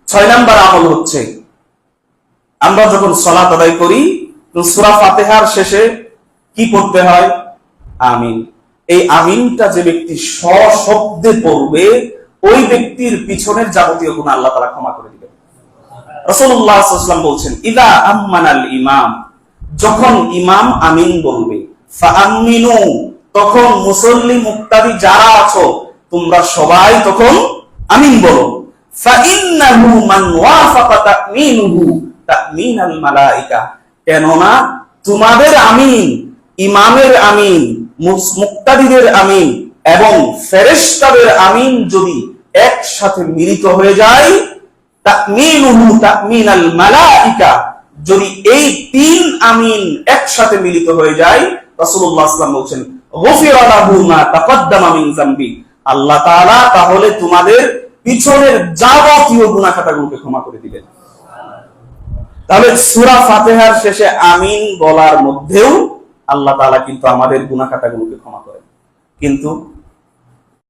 6 number আমল হচ্ছে, আমরা যখন সালাত আদায় করি সূরা ফাতিহার শেষে কি পড়তে হয়? আমিন। এই আমিনটা যে ব্যক্তি সশব্দে পড়বে ওই ব্যক্তির পিছনের যাবতীয় গুনাহ আল্লাহ তাআলা ক্ষমা করে দিবেন। রাসূলুল্লাহ সাল্লাল্লাহু আলাইহি ওয়াসাল্লাম বলছেন, ইদা আম্মানাল ইমাম, যখন ইমাম আমিন বলবে, ফাআমিনু, তখন মুসল্লি মুক্তাদি যারা আছো তোমরা সবাই তখন আমিন বলো। ফাইন্নাহু মান ওয়াফাকা তামিনুহু তামিনাল মালায়েকা, কেননা তোমাদের আমিন, ইমামের আমিন, মুক্তাদিদের আমিন এবং ফেরেশতাদের আমিন যদি একসাথে মিলিত হয়ে যায়, তামিনুহু তামিনাল মালায়েকা, যদি এই 3 আমিন একসাথে মিলিত হয়ে যায়, রাসূলুল্লাহ সাল্লাল্লাহু আলাইহি ওয়াসাল্লাম বলেন, গফিরা লাহু মা তাকদ্দামা মিন যামবি, আল্লাহ তাআলা তাহলে তোমাদের পিছনের যাবতীয় গুনাহ খাতাগুলোকে ক্ষমা করে দিবেন। তাহলে সূরা ফাতিহার শেষে আমিন বলার মধ্যেও আল্লাহ তাআলা কিন্তু আমাদের গুনাহ খাতাগুলোকে ক্ষমা করেন। কিন্তু